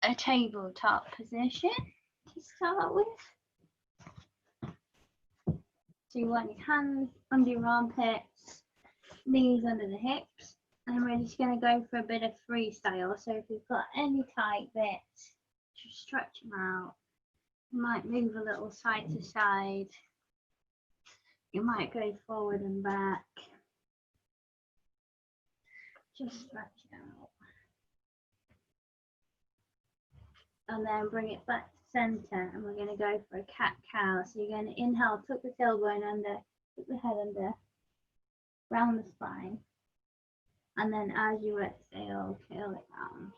a tabletop position to start with. So you want your hands under your armpits, knees under the hips, and we're just going to go for a bit of freestyle. So if you've got any tight bits, just stretch them out. You might move a little side to side. You might go forward and back. Just stretch it out. And then bring it back to center, and we're going to go for a cat-cow. So you're going to inhale, tuck the tailbone under, tuck the head under, round the spine. And then as you exhale, curl it down.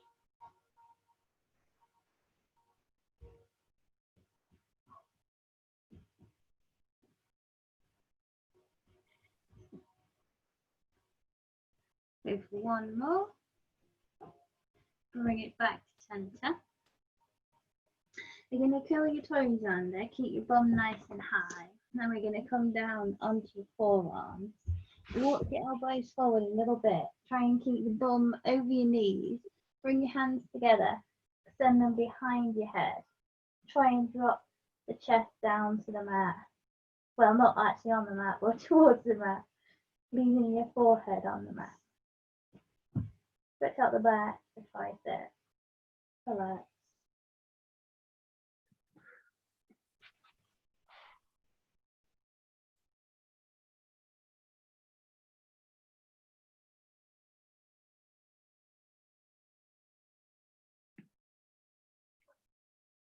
Go for one more. Bring it back to center. You're going to curl your toes under, keep your bum nice and high. Then we're going to come down onto your forearms. Walk your elbows forward a little bit. Try and keep the bum over your knees. Bring your hands together. Send them behind your head. Try and drop the chest down to the mat. Well, not actually on the mat, but towards the mat. Leaving your forehead on the mat. Stretch out the back, the triceps. Relax.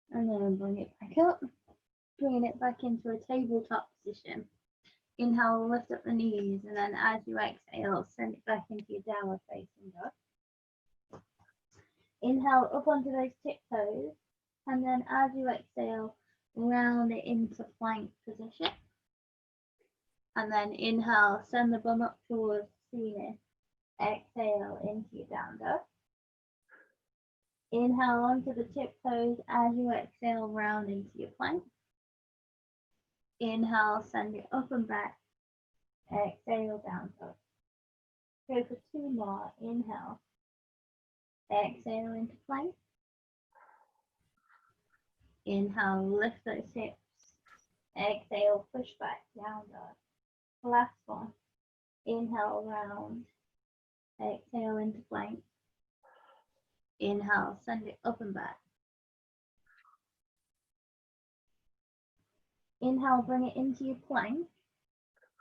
And then bring it back up. Bringing it back into a tabletop position. Inhale, lift up the knees, and then as you exhale, send it back into your downward facing dog. Inhale up onto those tiptoes, and then as you exhale, round it into plank position. And then inhale, send the bum up towards the ceiling. Exhale into your down dog. Inhale onto the tiptoes as you exhale, round into your plank. Inhale, send it up and back. Exhale, down dog. Go for two more. Inhale. Exhale into plank. Inhale, lift those hips. Exhale, push back, down dog. Last one. Inhale, round. Exhale into plank. Inhale, send it up and back. Inhale, bring it into your plank.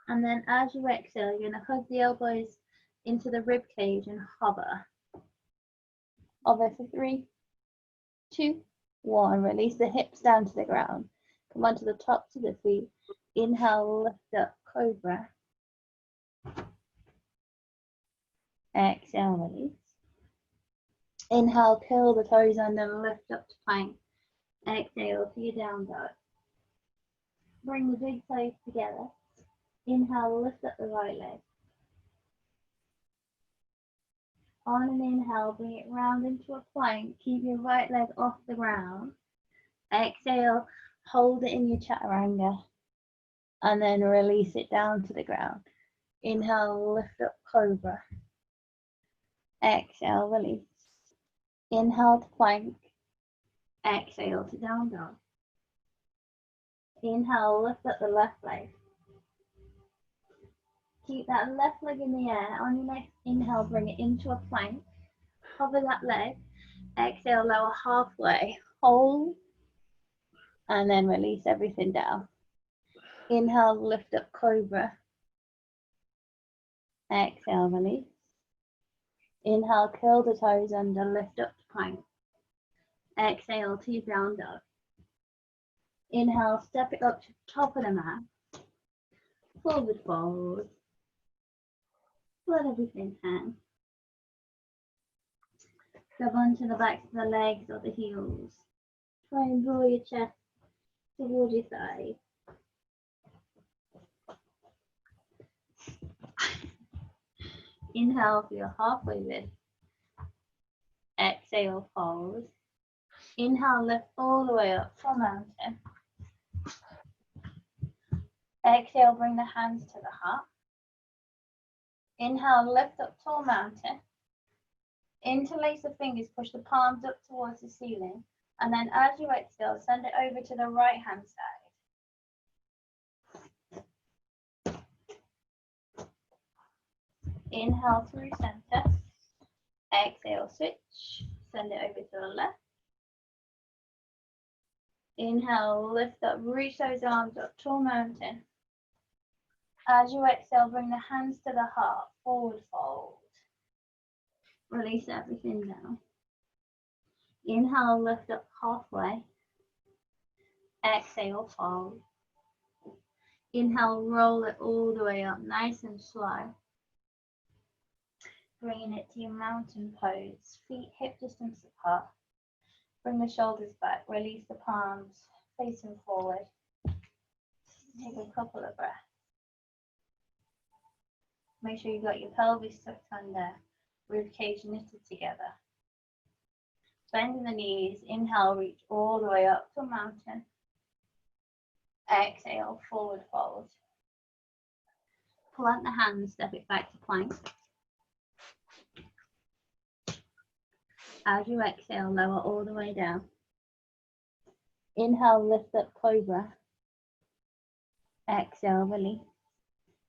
And then as you exhale, you're going to hug the elbows into the rib cage and hover. Hover for 3, 2, 1. Release the hips down to the ground. Come onto the tops of the feet. Inhale, lift up, cobra. Exhale, release. Inhale, curl the toes under, lift up to plank. Exhale to your down dog. Bring the big toes together. Inhale, lift up the right leg. On an inhale, bring it round into a plank. Keep your right leg off the ground. Exhale, hold it in your chaturanga. And then release it down to the ground. Inhale, lift up, cobra. Exhale, release. Inhale to plank. Exhale to down dog. Inhale, lift up the left leg. Keep that left leg in the air. On your next inhale, bring it into a plank. Hover that leg. Exhale, lower halfway. Hold. And then release everything down. Inhale, lift up, cobra. Exhale, release. Inhale, curl the toes under, lift up to plank. Exhale to your down dog. Inhale, step it up to the top of the mat. Forward fold. Let everything hang. Grab onto the backs of the legs or the heels. Try and draw your chest towards your thigh. Inhale for your halfway lift. Exhale, fold. Inhale, lift all the way up from mountain. Exhale, bring the hands to the heart. Inhale, lift up tall mountain. Interlace the fingers, push the palms up towards the ceiling, and then as you exhale, send it over to the right hand side. Inhale through center. Exhale, switch. Send it over to the left. Inhale, lift up, reach those arms up, tall mountain. As you exhale, bring the hands to the heart, forward fold. Release everything down. Inhale, lift up halfway. Exhale, fold. Inhale, roll it all the way up, nice and slow. Bringing it to your mountain pose, feet hip distance apart. Bring the shoulders back, release the palms, facing forward. Take a couple of breaths. Make sure you got your pelvis tucked under, ribcage knitted together. Bend the knees, inhale, reach all the way up to a mountain. Exhale, forward fold. Plant the hands, step it back to plank. As you exhale, lower all the way down. Inhale, lift up cobra. Exhale, release.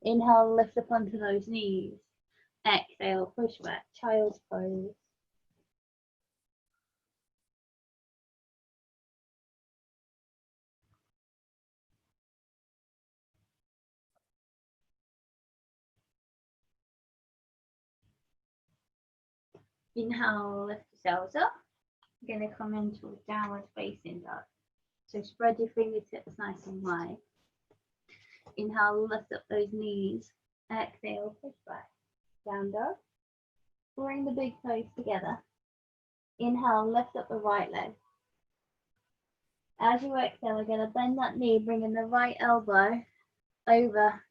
Inhale, lift up onto those knees. Exhale, push back, child's pose. Inhale, lift yourselves up. You're going to come into a downward facing dog. So spread your fingertips nice and wide. Inhale, lift up those knees. Exhale, push back. Down dog. Bring the big toes together. Inhale, lift up the right leg. As you exhale, we're going to bend that knee, bringing the right elbow over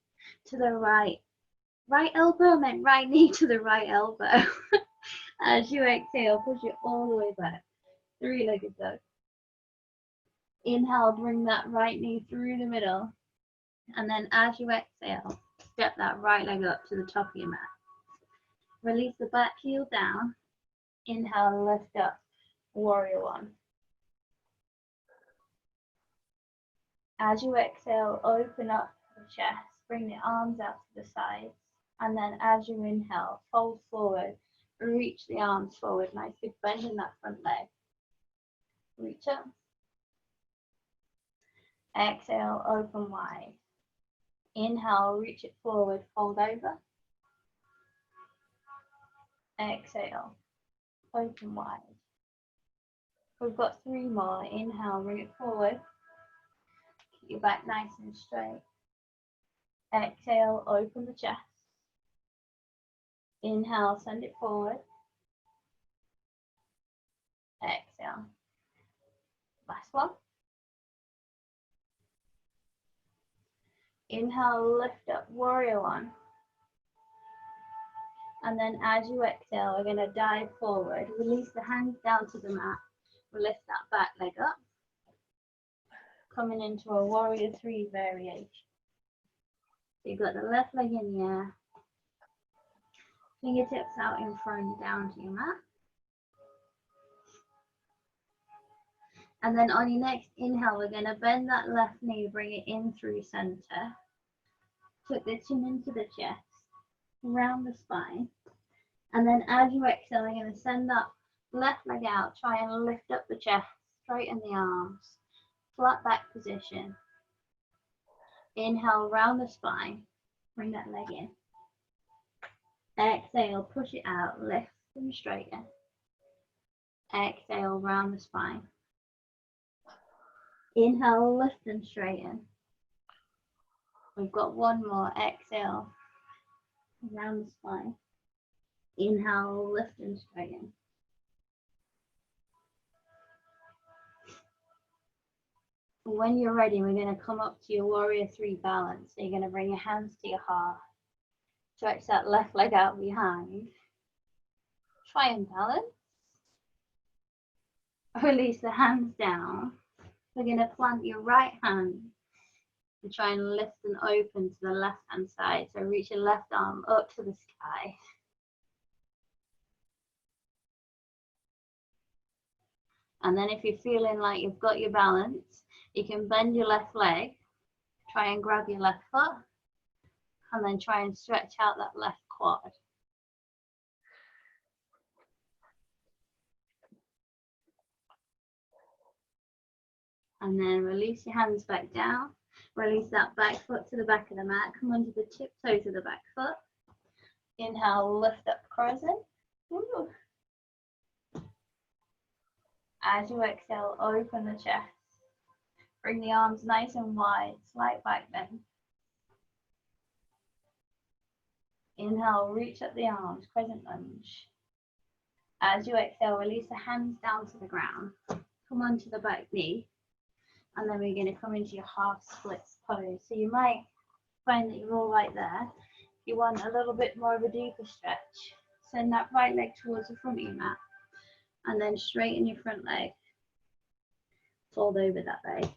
to the right. Right elbow, I meant right knee to the right elbow. As you exhale, push it all the way back. Three-legged dog. Inhale, bring that right knee through the middle. And then as you exhale, step that right leg up to the top of your mat. Release the back heel down. Inhale, lift up, warrior one. As you exhale, open up the chest, bring the arms out to the sides. And then as you inhale, fold forward, reach the arms forward, nicely bending that front leg. Reach up. Exhale, open wide. Inhale, reach it forward, fold over. Exhale, open wide. We've got three more. Inhale, bring it forward. Keep your back nice and straight. Exhale, open the chest. Inhale, send it forward. Exhale. Last one. Inhale, lift up, warrior one. And then as you exhale, we're going to dive forward. Release the hands down to the mat. Lift that back leg up. Coming into a warrior three variation. So you've got the left leg in the air. Fingertips out in front, down to your mat. And then on your next inhale, we're going to bend that left knee, bring it in through center. Tuck the chin into the chest, around the spine. And then as you exhale, we're going to send that left leg out, try and lift up the chest, straighten the arms, flat back position. Inhale, round the spine, bring that leg in. Exhale, push it out, lift and straighten. Exhale, round the spine. Inhale, lift and straighten. We've got one more. Exhale, around the spine. Inhale, lift and straighten. When you're ready, we're going to come up to your warrior three balance. So you're going to bring your hands to your heart. Stretch that left leg out behind. Try and balance. Release the hands down. We're going to plant your right hand and try and lift and open to the left hand side. So reach your left arm up to the sky. And then if you're feeling like you've got your balance, you can bend your left leg, try and grab your left foot, and then try and stretch out that left quad. And then release your hands back down. Release that back foot to the back of the mat. Come onto the tiptoes of the back foot. Inhale, lift up crescent. Woo. As you exhale, open the chest. Bring the arms nice and wide, slight back bend. Inhale, reach up the arms, crescent lunge. As you exhale, release the hands down to the ground. Come onto the back knee. And then we're going to come into your half splits pose. So you might find that you're all right there. If you want a little bit more of a deeper stretch, send that right leg towards the front of your mat. And then straighten your front leg. Fold over that leg.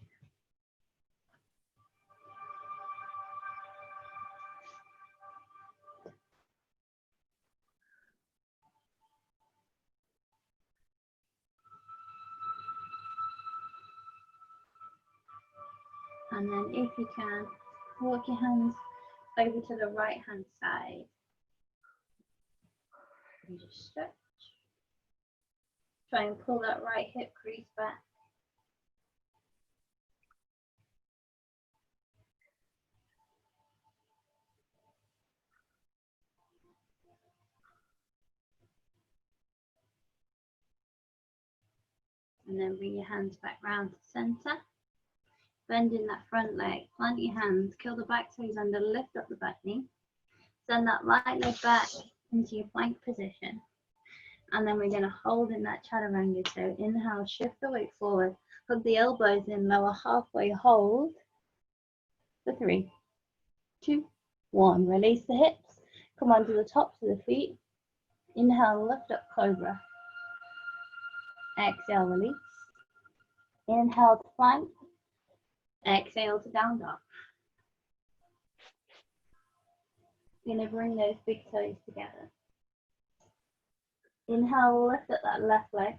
And then if you can, walk your hands over to the right hand side. And just stretch. Try and pull that right hip crease back. And then bring your hands back round to center. Bending that front leg, plant your hands, curl the back toes under, lift up the back knee. Send that right leg back into your plank position. And then we're going to hold in that chaturanga. So inhale, shift the weight forward, hug the elbows in, lower halfway, hold. For 3, 2, 1. Release the hips, come onto the tops of the feet. Inhale, lift up cobra. Exhale, release. Inhale to plank. Exhale to down dog. You're going to bring those big toes together. Inhale, lift up that left leg.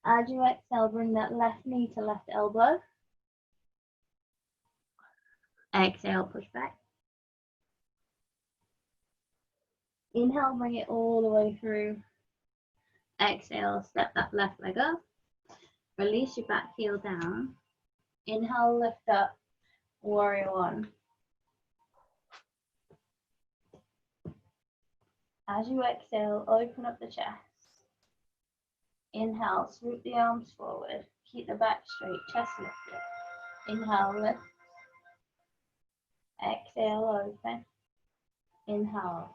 As you exhale, bring that left knee to left elbow. Exhale, push back. Inhale, bring it all the way through. Exhale, step that left leg up. Release your back heel down. Inhale, lift up, warrior one. As you exhale, open up the chest. Inhale, swoop the arms forward. Keep the back straight, chest lifted. Inhale, lift. Exhale, open. Inhale,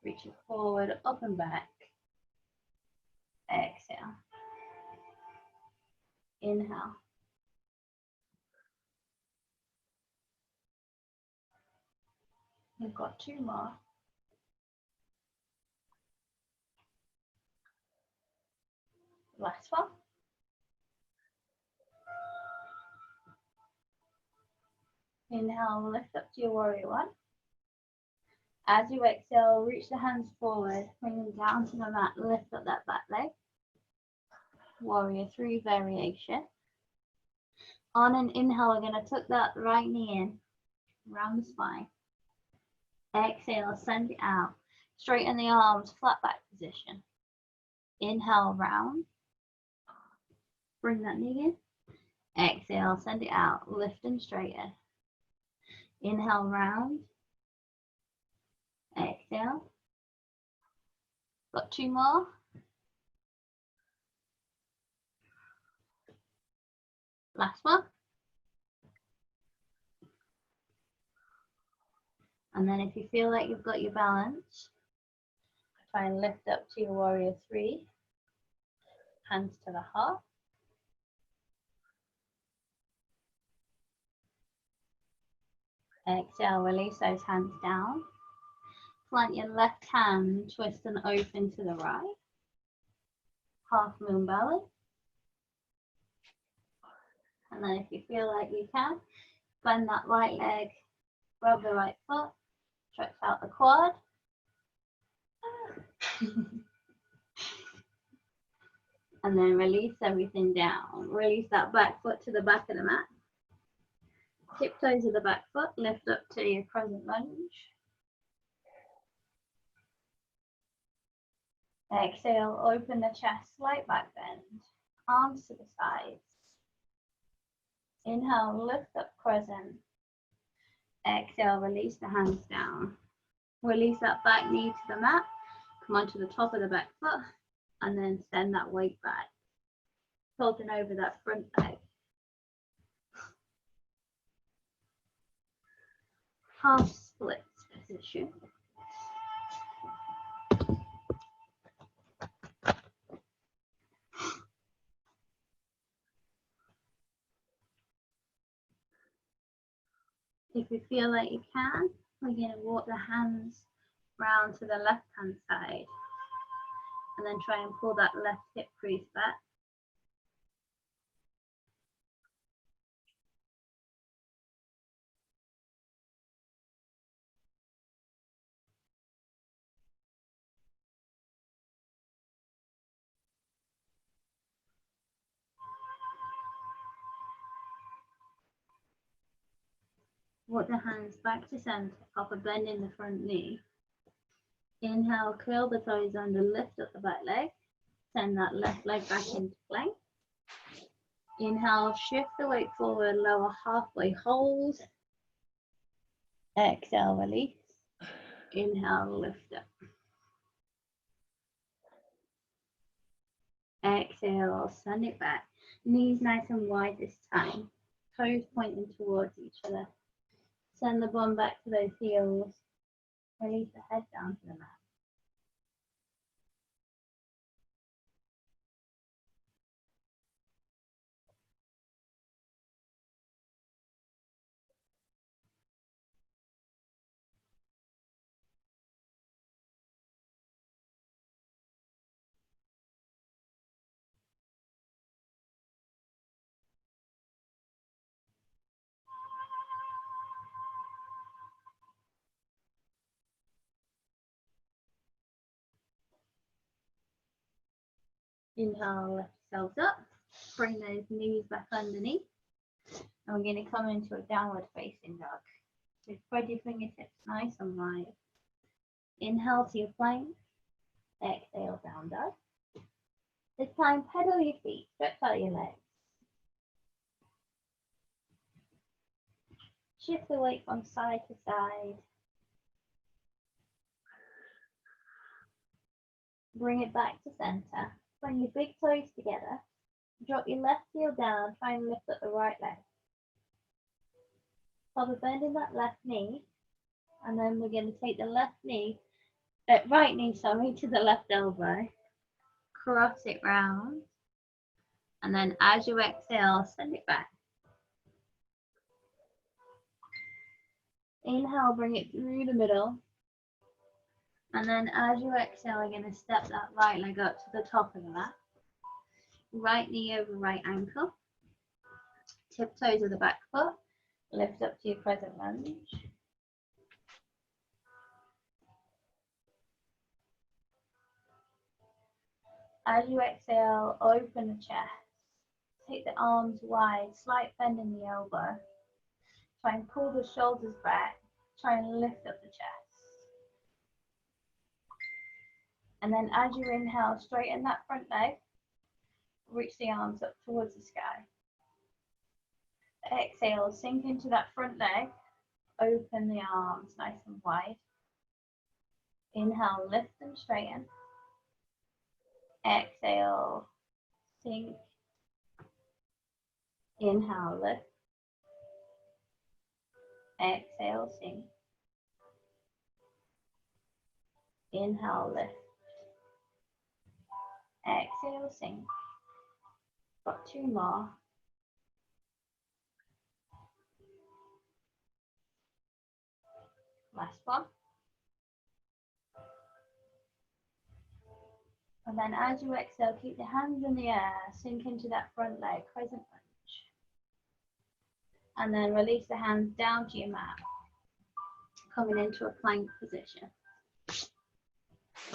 reach it forward, up and back. Exhale. Inhale. You've got 2 more. Last one. Inhale, lift up to your warrior one. As you exhale, reach the hands forward, bring them down to the mat, lift up that back leg. Warrior 3 variation. On an inhale, we're going to tuck that right knee in, round the spine. Exhale, send it out. Straighten the arms, flat back position. Inhale, round. Bring that knee in. Exhale, send it out. Lift and straighten. Inhale, round. Exhale. Got 2 more. Last one. And then if you feel like you've got your balance, try and lift up to your warrior 3. Hands to the heart. Exhale, release those hands down. Plant your left hand, twist and open to the right. Half moon belly. And then if you feel like you can, bend that right leg, grab the right foot, stretch out the quad. And then release everything down. Release that back foot to the back of the mat. Tiptoes of the back foot, lift up to your crescent lunge. Exhale, open the chest, slight back bend. Arms to the sides. Inhale, lift up crescent. Exhale, release the hands down. Release that back knee to the mat. Come onto the top of the back foot and then send that weight back. Tilting over that front leg. Half split position. If you feel like you can, we're going to walk the hands round to the left hand side and then try and pull that left hip crease back. Walk the hands back to center, proper bend in the front knee. Inhale, curl the toes under, lift up the back leg. Send that left leg back into plank. Inhale, shift the weight forward, lower halfway, hold. Exhale, release. Inhale, lift up. Exhale, send it back. Knees nice and wide this time. Toes pointing towards each other. Send the bum back to those heels. Release the head down to the mat. Inhale, lift yourselves up. Bring those knees back underneath. And we're going to come into a downward facing dog. So spread your fingertips nice and wide. Inhale to your plank. Exhale, down dog. This time, pedal your feet, stretch out your legs. Shift the weight from side to side. Bring it back to center. Bring your big toes together. Drop your left heel down, try and lift up the right leg. Proper bend in that left knee. And then we're going to take the right knee, to the left elbow. Cross it round. And then as you exhale, send it back. Inhale, bring it through the middle. And then as you exhale, you're going to step that right leg up to the top of the mat. Right knee over right ankle. Tiptoes of the back foot. Lift up to your crescent lunge. As you exhale, open the chest. Take the arms wide, slight bend in the elbow. Try and pull the shoulders back. Try and lift up the chest. And then as you inhale, straighten that front leg. Reach the arms up towards the sky. Exhale, sink into that front leg. Open the arms nice and wide. Inhale, lift and straighten. Exhale, sink. Inhale, lift. Exhale, sink. Inhale, lift. Exhale, sink. Got two more. Last one. And then as you exhale, keep the hands in the air, sink into that front leg, crescent lunge. And then release the hands down to your mat, coming into a plank position.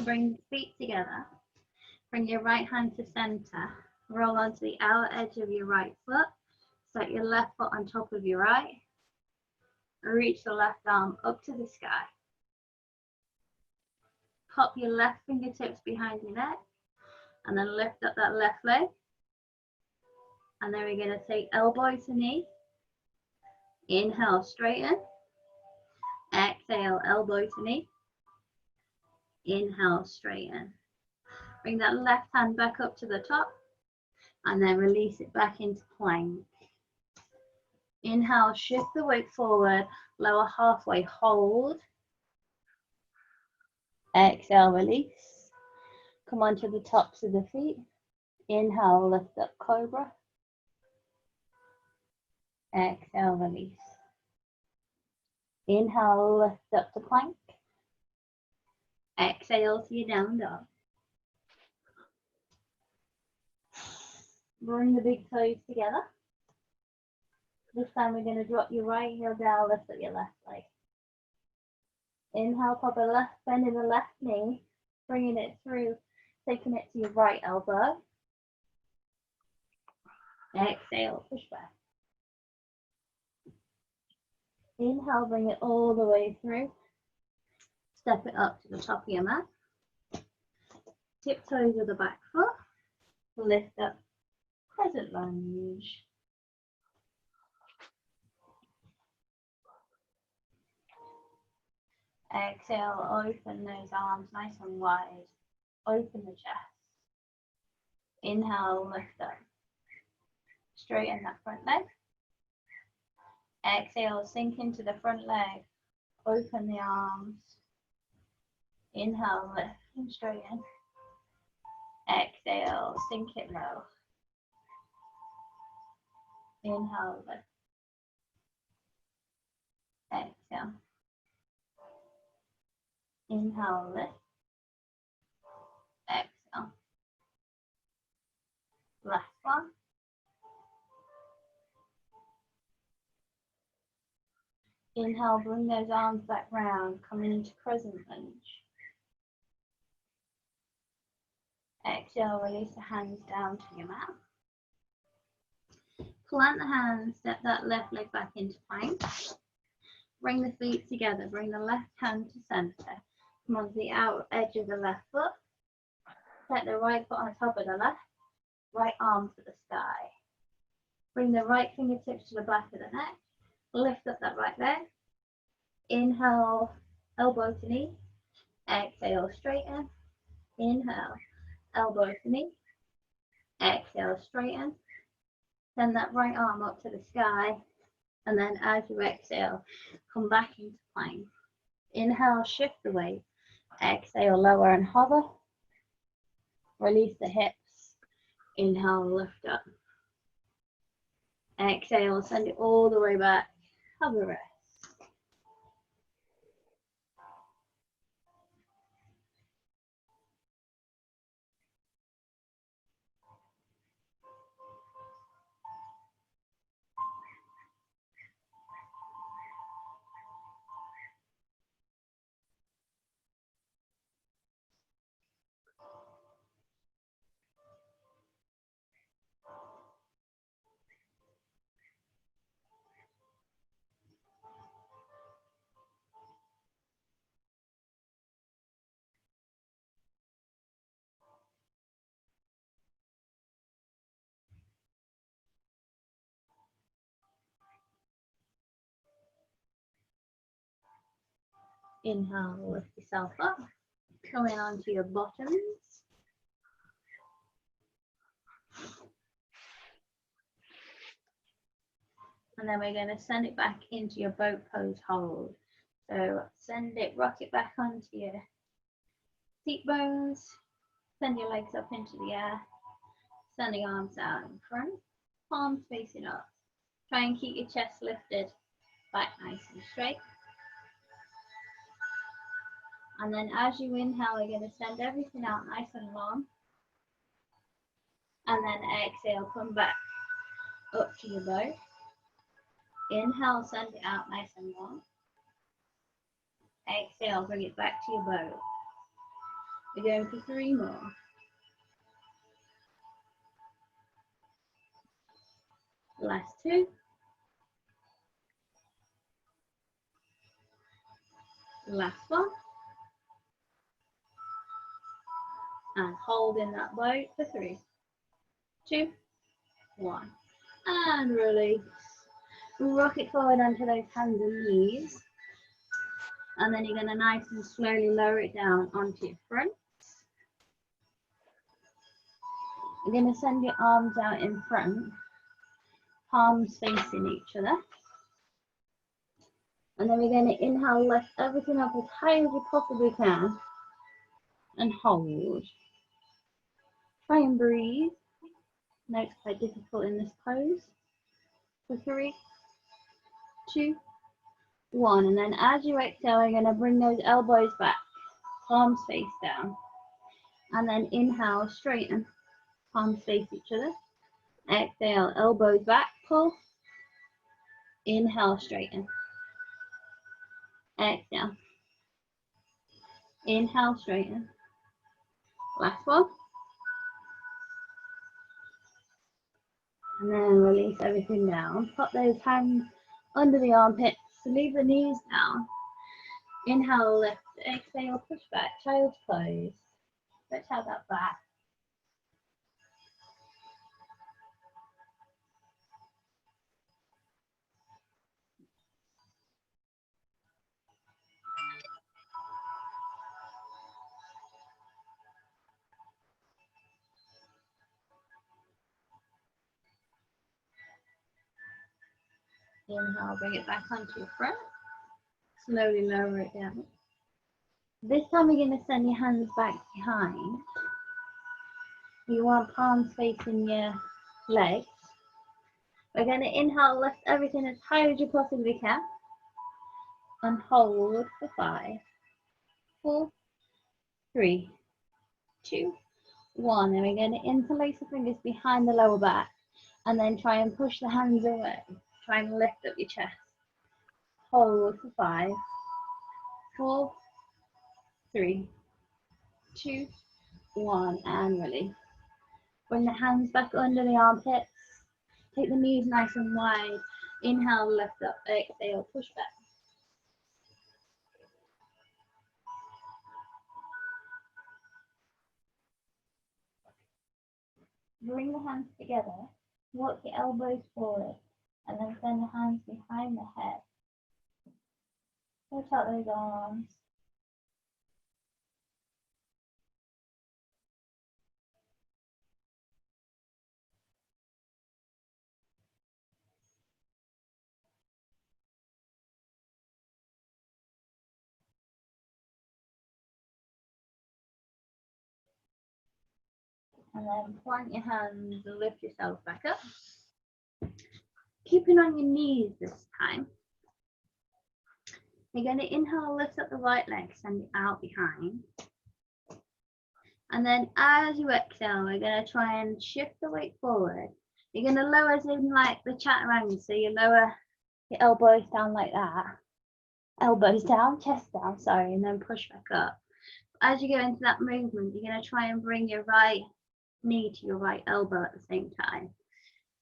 Bring the feet together. Bring your right hand to center. Roll onto the outer edge of your right foot. Set your left foot on top of your right. Reach the left arm up to the sky. Pop your left fingertips behind your neck and then lift up that left leg. And then we're going to take elbow to knee. Inhale, straighten. Exhale, elbow to knee. Inhale, straighten. Bring that left hand back up to the top and then release it back into plank. Inhale, shift the weight forward, lower halfway, hold. Exhale, release. Come onto the tops of the feet. Inhale, lift up, cobra. Exhale, release. Inhale, lift up to plank. Exhale to your down dog. Bring the big toes together. This time we're going to drop your right heel down, lift up your left leg. Inhale, pop a left bend in the left knee, bringing it through, taking it to your right elbow. Exhale, push back. Inhale, bring it all the way through. Step it up to the top of your mat. Tiptoes with the back foot. Lift up, crescent lunge. Exhale, open those arms nice and wide. Open the chest. Inhale, lift up. Straighten that front leg. Exhale, sink into the front leg. Open the arms. Inhale, lift and straighten. Exhale, sink it low. Inhale, lift. Exhale. Inhale, lift. Exhale. Last one. Inhale, bring those arms back round, coming into crescent lunge. Exhale, release the hands down to your mat. Plant the hands, step that left leg back into plank. Bring the feet together, bring the left hand to center. Come onto the outer edge of the left foot. Set the right foot on top of the left. Right arm to the sky. Bring the right fingertips to the back of the neck. Lift up that right leg. Inhale, elbow to knee. Exhale, straighten. Inhale, elbow to knee. Exhale, straighten. Send that right arm up to the sky. And then as you exhale, come back into plank. Inhale, shift the weight. Exhale, lower and hover. Release the hips. Inhale, lift up. Exhale, send it all the way back. Have a rest. Inhale, lift yourself up. Coming onto your bottoms. And then we're going to send it back into your boat pose hold. So send it, rock it back onto your seat bones. Send your legs up into the air. Send the arms out in front. Palms facing up. Try and keep your chest lifted. Back nice and straight. And then as you inhale, we're going to send everything out nice and long. And then exhale, come back up to your boat. Inhale, send it out nice and long. Exhale, bring it back to your boat. We're going for 3 more. Last two. Last one. And hold in that boat for 3, 2, 1. And release. Rock it forward onto those hands and knees. And then you're going to nice and slowly lower it down onto your front. You're going to send your arms out in front, palms facing each other. And then we're going to inhale, lift everything up as high as you possibly can. And hold. Try and breathe. No, it's quite difficult in this pose. For 3, 2, 1. And then as you exhale, you're going to bring those elbows back, palms face down. And then inhale, straighten, palms face each other. Exhale, elbows back, pull. Inhale, straighten. Exhale. Inhale, straighten. Last one. And then release everything down. Put those hands under the armpits. Leave the knees down. Inhale, lift. Exhale, push back. Child's pose. Stretch out that back. Inhale, bring it back onto your front. Slowly lower it down. This time we're going to send your hands back behind. You want palms facing your legs. We're going to inhale, lift everything as high as you possibly can. And hold for 5, 4, 3, 2, 1. And we're going to interlace the fingers behind the lower back. And then try and push the hands away. Try and lift up your chest. Hold for 5, 4, 3, 2, 1. And release. Bring the hands back under the armpits. Take the knees nice and wide. Inhale, lift up. Exhale, push back. Bring the hands together. Walk your elbows forward. And then send the hands behind the head. Stretch out those arms. And then plant your hands and lift yourself back up. Keeping on your knees this time. You're going to inhale, lift up the right leg, send it out behind. And then as you exhale, we're going to try and shift the weight forward. You're going to lower as in like the chaturanga, so you lower your elbows down like that. Elbows down, chest down, sorry, and then push back up. As you go into that movement, you're going to try and bring your right knee to your right elbow at the same time.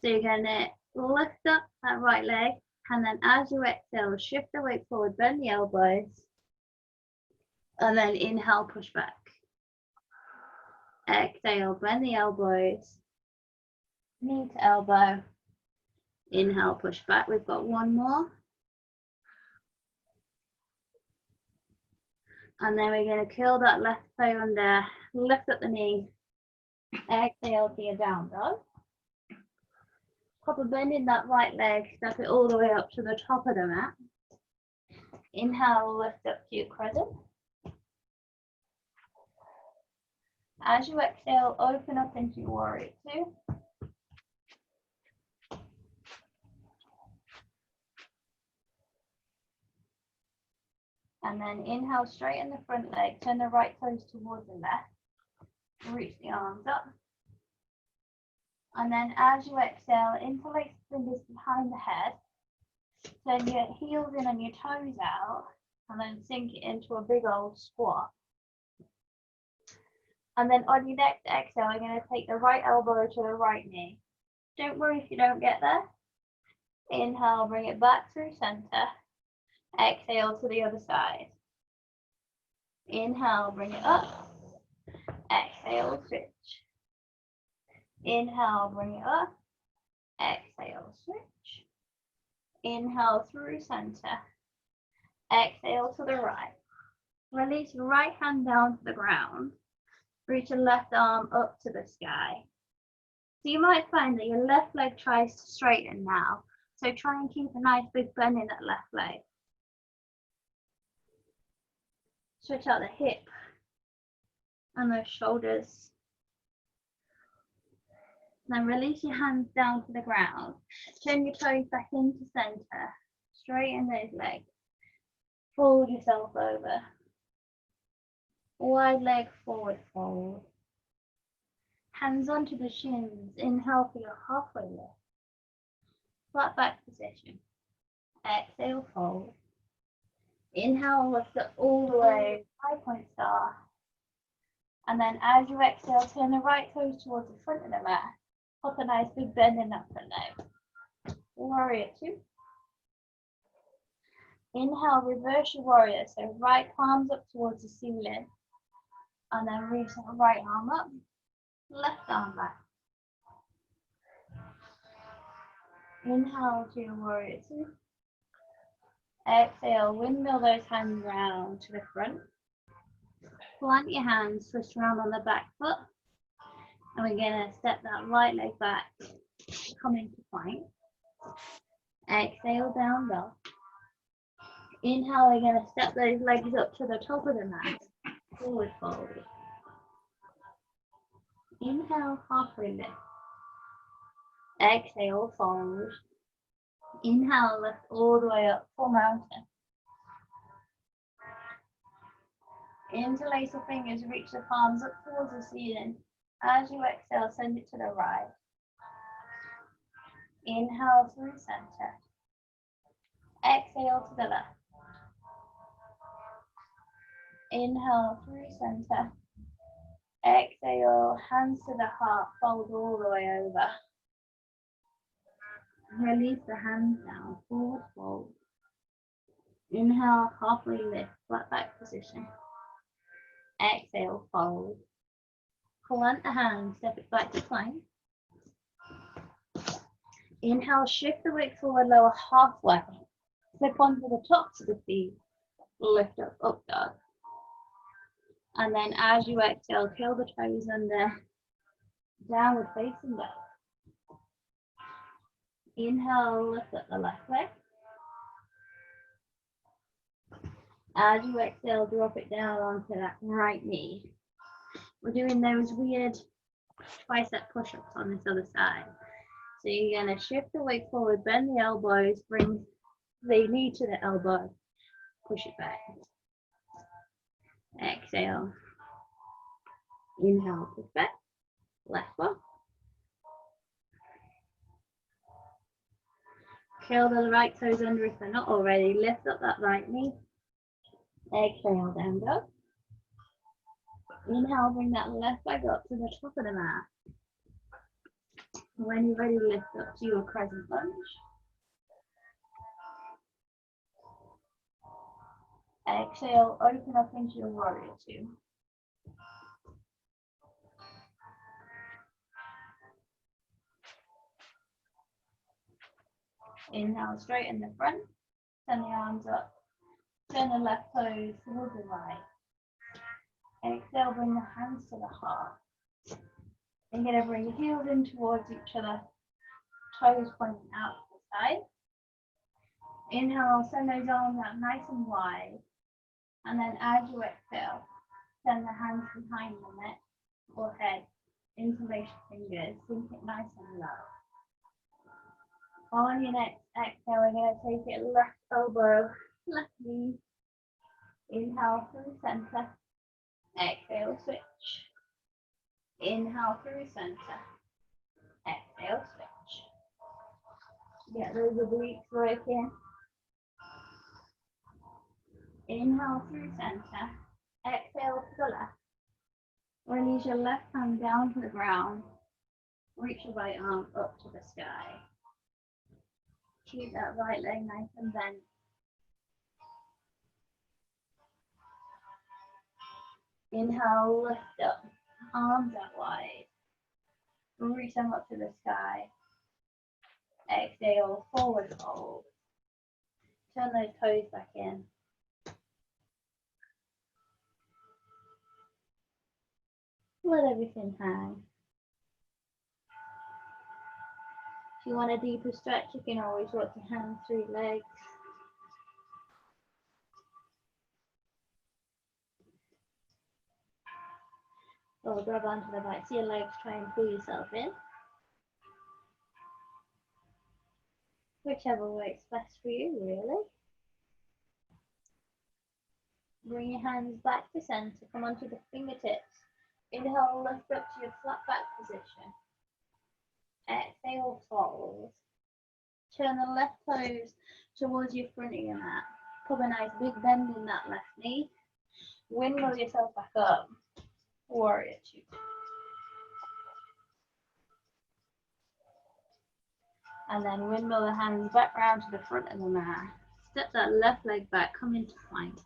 So you're going to lift up that right leg, and then as you exhale, shift the weight forward, bend the elbows, and then inhale, push back. Exhale, bend the elbows, knee to elbow, inhale, push back. We've got one more. And then we're going to curl that left toe under, lift up the knee, exhale to your down dog. Proper bend in that right leg, step it all the way up to the top of the mat. Inhale, lift up to your crescent. As you exhale, open up into your warrior 2. And then inhale, straighten the front leg, turn the right toes towards the left. Reach the arms up. And then as you exhale, interlace the fingers behind the head. Turn your heels in and your toes out. And then sink it into a big old squat. And then on your next exhale, you're going to take the right elbow to the right knee. Don't worry if you don't get there. Inhale, bring it back through center. Exhale to the other side. Inhale, bring it up. Exhale, switch. Inhale, bring it up. Exhale, switch. Inhale through center. Exhale to the right. Release your right hand down to the ground. Reach your left arm up to the sky. So you might find that your left leg tries to straighten now. So try and keep a nice big bend in that left leg. Stretch out the hip and those shoulders. Then release your hands down to the ground. Turn your toes back into center. Straighten those legs. Fold yourself over. Wide leg forward fold. Hands onto the shins. Inhale for your halfway lift. Flat back position. Exhale, fold. Inhale, lift it all the way, 5-point star. And then as you exhale, turn the right toes towards the front of the mat. Pop a nice big bend in that front leg. Warrior 2. Inhale, reverse your warrior. So right palms up towards the ceiling. And then reach that right arm up, left arm back. Inhale to your warrior 2. Exhale, windmill those hands round to the front. Plant your hands, twist around on the back foot. And we're going to step that right leg back, come into plank. Exhale, down dog. Inhale, we're going to step those legs up to the top of the mat. Forward fold. Inhale, halfway lift. Exhale, fold. Inhale, lift all the way up, full mountain. Interlace your fingers, reach the palms up towards the ceiling. As you exhale, send it to the right. Inhale through center. Exhale to the left. Inhale through center. Exhale, hands to the heart, fold all the way over. Release the hands down, forward fold. Inhale, halfway lift, flat back position. Exhale, fold. Plant the hands, step it back to plank. Inhale, shift the weight forward, lower halfway. Flip onto the tops of the feet. Lift up, up dog. And then as you exhale, curl the toes under. Downward facing dog. Inhale, lift up the left leg. As you exhale, drop it down onto that right knee. We're doing those weird tricep push-ups on this other side. So you're going to shift the weight forward, bend the elbows, bring the knee to the elbow, push it back. Exhale. Inhale, push back. Left foot. Curl the right toes under if they're not already. Lift up that right knee. Exhale, down dog. Inhale, bring that left leg up to the top of the mat. When you're ready, lift up to your crescent lunge. Exhale, open up into your warrior 2. Inhale, straighten the front. Turn the arms up. Turn the left toes towards the right. Exhale, bring the hands to the heart. You're going to bring your heels in towards each other. Toes pointing out to the side. Inhale, send those arms out nice and wide. And then as you exhale, send the hands behind the neck or head. Interlace your fingers. Sink it nice and low. On your next exhale, we're going to take it left elbow, left knee. Inhale through center. Exhale, switch. Inhale through center. Exhale, switch. Get those obliques working. Inhale through center. Exhale to the left. Release your left hand down to the ground. Reach your right arm up to the sky. Keep that right leg nice and bent. Inhale, lift up, arms out wide. Reach them up to the sky. Exhale, forward fold. Turn those toes back in. Let everything hang. If you want a deeper stretch, you can always walk your hands through your legs. Or grab onto the backs of your legs, try and pull yourself in. Whichever works best for you, really. Bring your hands back to center, come onto the fingertips. Inhale, lift up to your flat back position. Exhale, fold. Turn the left toes towards your front of your mat. Put a nice big bend in that left knee. Windmill yourself back up. Warrior two. And then windmill the hands back round to the front of the mat. Step that left leg back, come into plank.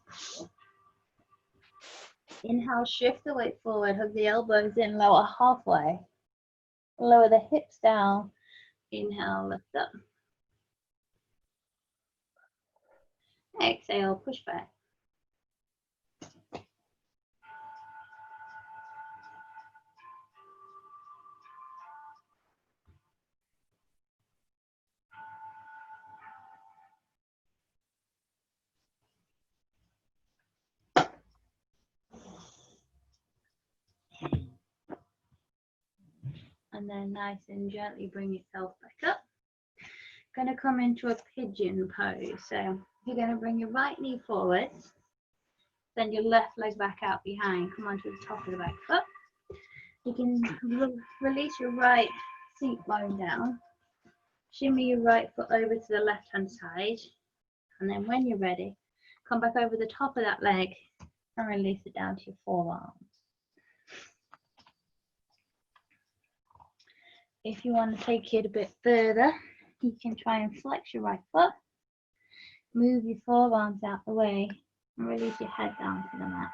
Inhale, shift the weight forward, hug the elbows in, lower halfway. Lower the hips down. Inhale, lift up. Exhale, push back. And then nice and gently bring yourself back up. Going to come into a pigeon pose. So you're going to bring your right knee forward, then your left leg back out behind. Come onto the top of the back foot. You can release your right seat bone down. Shimmy your right foot over to the left hand side. And then when you're ready, come back over the top of that leg and release it down to your forearms. If you want to take it a bit further, you can try and flex your right foot, move your forearms out the way, and release your head down to the mat.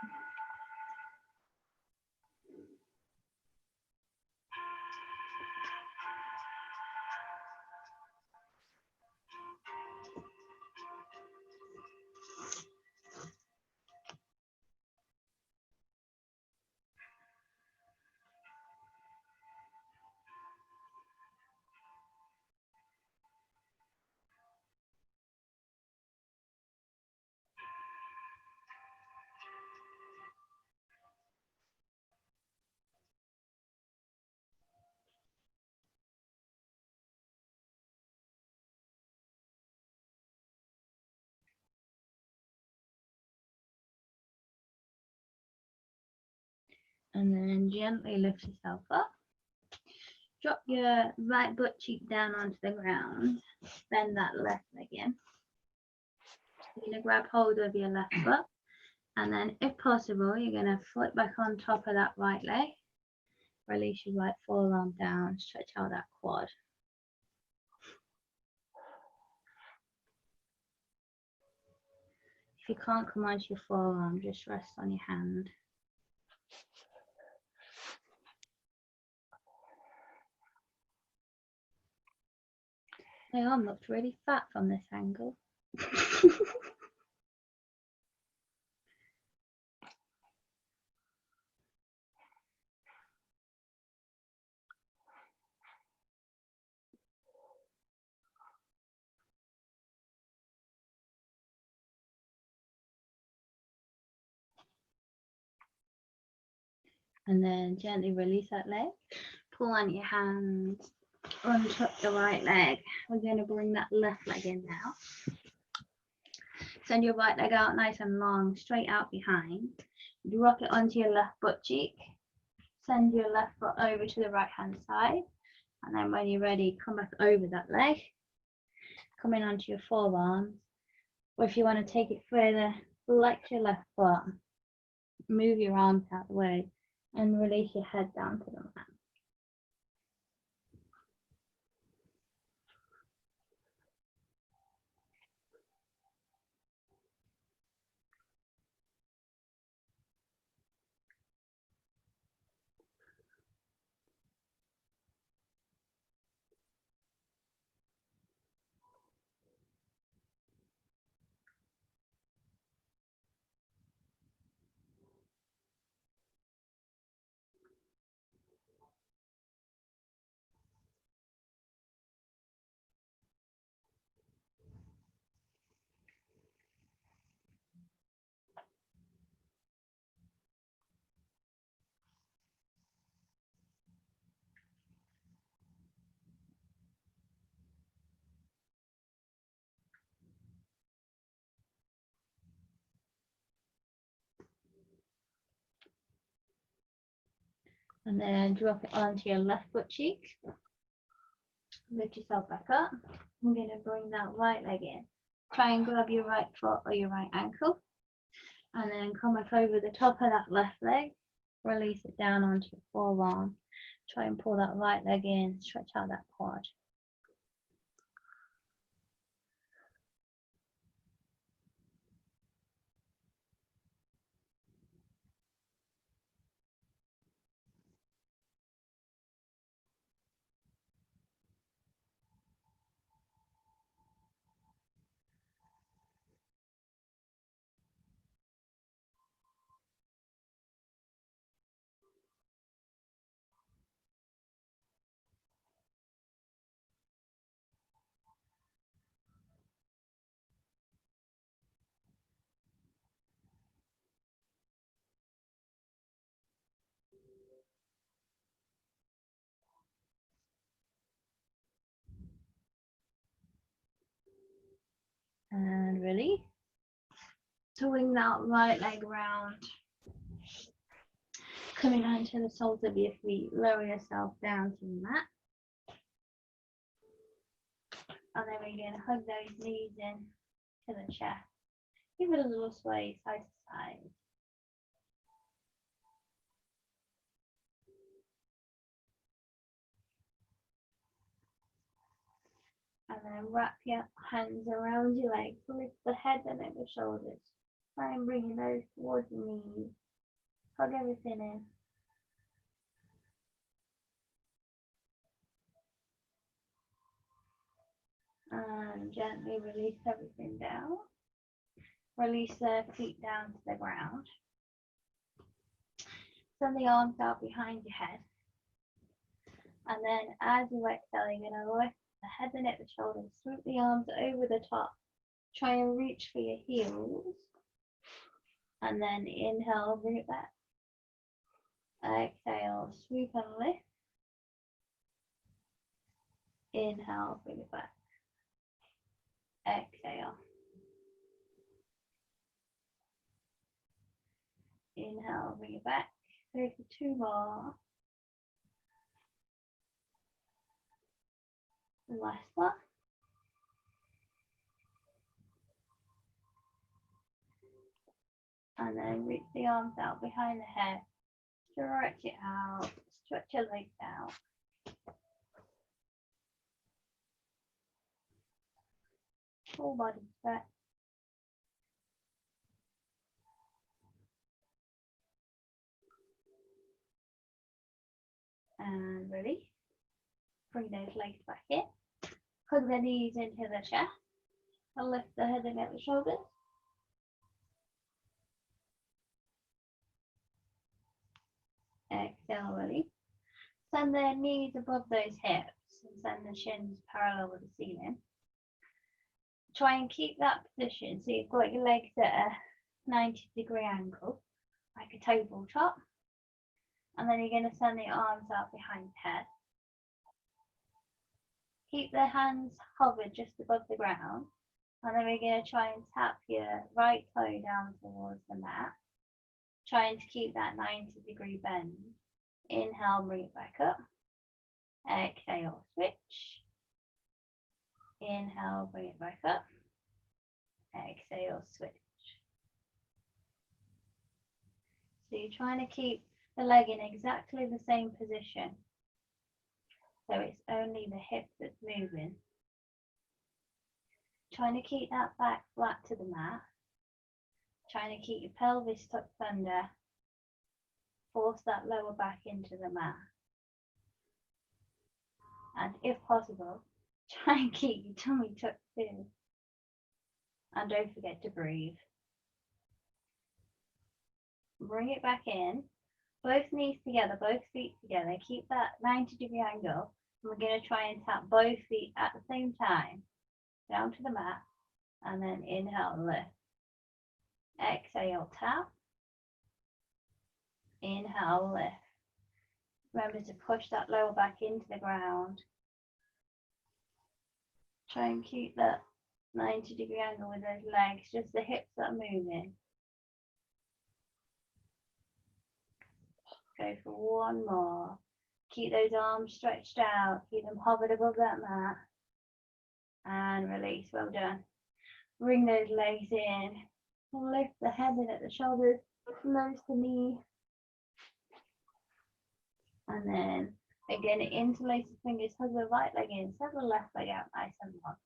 And then gently lift yourself up. Drop your right butt cheek down onto the ground. Bend that left leg in. You're going to grab hold of your left foot. And then if possible, you're going to flip back on top of that right leg. Release your right forearm down. Stretch out that quad. If you can't come onto your forearm, just rest on your hand. My arm looks really fat from this angle. And then gently release that leg. Pull on your hands, untuck the right leg. We're going to bring that left leg in now. Send your right leg out nice and long, straight out behind. Drop it onto your left butt cheek. Send your left foot over to the right hand side. And then when you're ready, come back over that leg. Come in onto your forearms. Or if you want to take it further, flex your left foot. Move your arms out the way. And release your head down to the mat. And then drop it onto your left butt cheek. Lift yourself back up. I'm going to bring that right leg in. Try and grab your right foot or your right ankle. And then come back over the top of that left leg. Release it down onto your forearm. Try and pull that right leg in. Stretch out that quad. And release. Swing that right leg round. Coming onto the soles of your feet. Lower yourself down to the mat. And then we're going to hug those knees in to the chest. Give it a little sway side to side. And then wrap your hands around your legs. Lift the head and then the shoulders. Try and bring your nose towards your knees. Hug everything in. And gently release everything down. Release the feet down to the ground. Send the arms out behind your head. And then as you exhale, you're going to lift the head and neck, the shoulders, swoop the arms over the top. Try and reach for your heels. And then inhale, bring it back. Exhale, swoop and lift. Inhale, bring it back. Exhale. Inhale, bring it back. Go for 2 more. Last one. And then reach the arms out behind the head. Stretch it out. Stretch your legs out. Full body stretch. And release. Bring those legs back in. Hug the knees into the chest. And lift the head and the shoulders. Exhale, release. Send the knees above those hips and send the shins parallel with the ceiling. Try and keep that position so you've got your legs at a 90-degree angle, like a tabletop. And then you're going to send the arms out behind the head. Keep the hands hovered just above the ground. And then we're going to try and tap your right toe down towards the mat. Trying to keep that 90-degree bend. Inhale, bring it back up. Exhale, switch. Inhale, bring it back up. Exhale, switch. So you're trying to keep the leg in exactly the same position. So it's only the hip that's moving. Trying to keep that back flat to the mat. Trying to keep your pelvis tucked under. Force that lower back into the mat. And if possible, try and keep your tummy tucked in. And don't forget to breathe. Bring it back in. Both knees together, both feet together. Keep that 90-degree angle. And we're going to try and tap both feet at the same time. Down to the mat. And then inhale, lift. Exhale, tap. Inhale, lift. Remember to push that lower back into the ground. Try and keep that 90-degree angle with those legs, just the hips that are moving. go for one more. Keep those arms stretched out. Keep them hovered above that mat. And release. Well done. Bring those legs in. Lift the head in at the shoulders. Nose to knee. And then again, interlace the fingers. Hug the right leg in. Send the left leg out nice and long.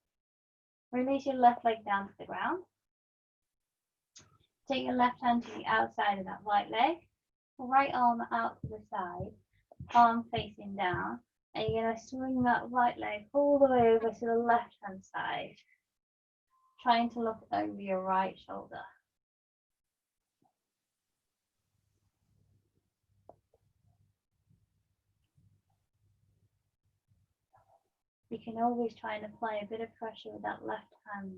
Release your left leg down to the ground. Take your left hand to the outside of that right leg. Right arm out to the side. Palm facing down. And you're going to swing that right leg all the way over to the left hand side. Trying to look over your right shoulder. You can always try and apply a bit of pressure with that left hand.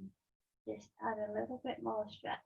Just add a little bit more stretch.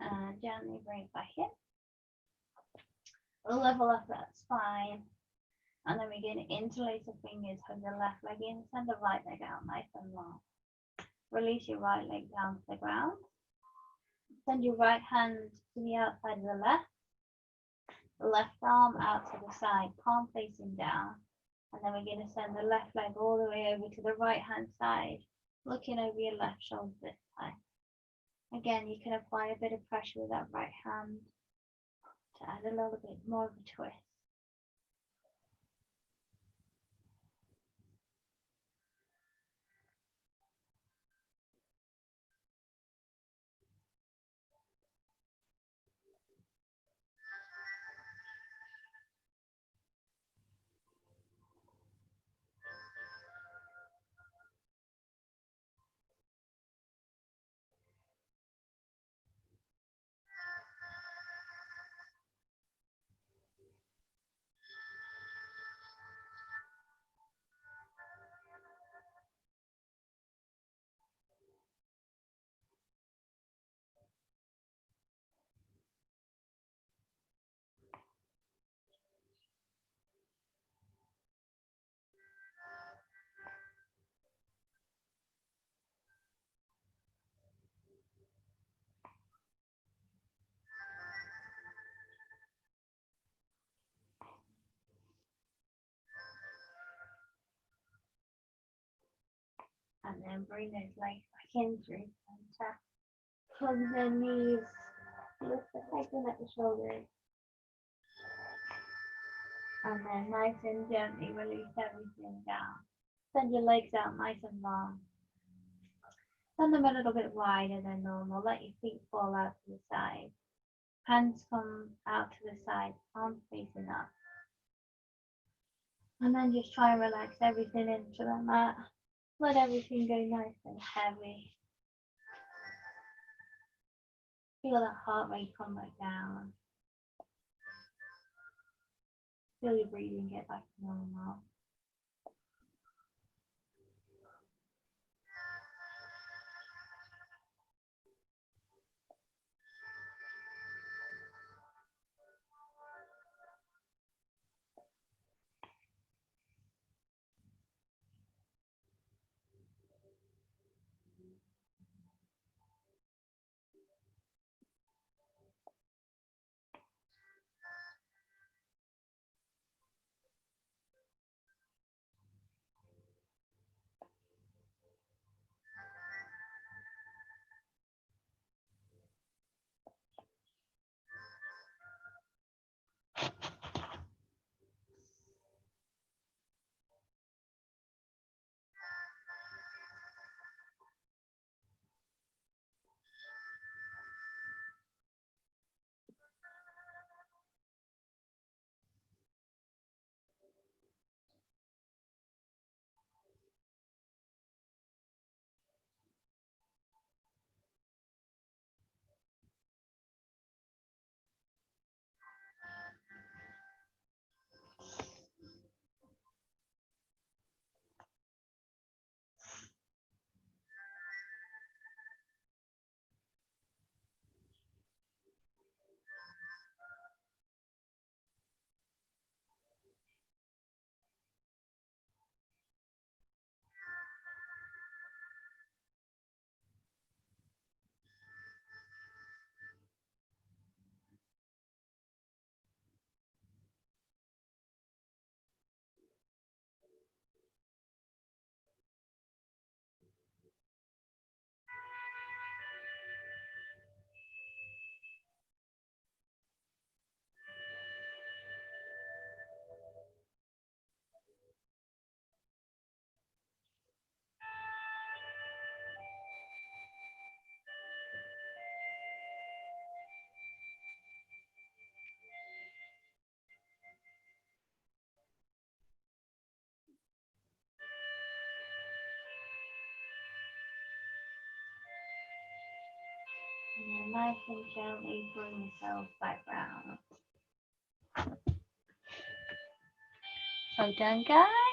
And gently bring it back in. Level up that spine. And then we're going to interlace the fingers, hug the left leg in, send the right leg out nice and long. Release your right leg down to the ground. Send your right hand to the outside of the left arm out to the side, palm facing down. And then we're going to send the left leg all the way over to the right hand side, looking over your left shoulder this time. Again, you can apply a bit of pressure with that right hand to add a little bit more of a twist. And then bring those legs back in through center. Hug the knees, lift the head in at the shoulders. And then nice and gently release everything down. Send your legs out nice and long. Send them a little bit wider than normal. Let your feet fall out to the side. Hands come out to the side, palms facing up. And then just try and relax everything into the mat. Let everything go nice and heavy. Feel that heart rate come back down. Feel your breathing get back to normal. And then nice and gently bring yourself back round. Well done, guys.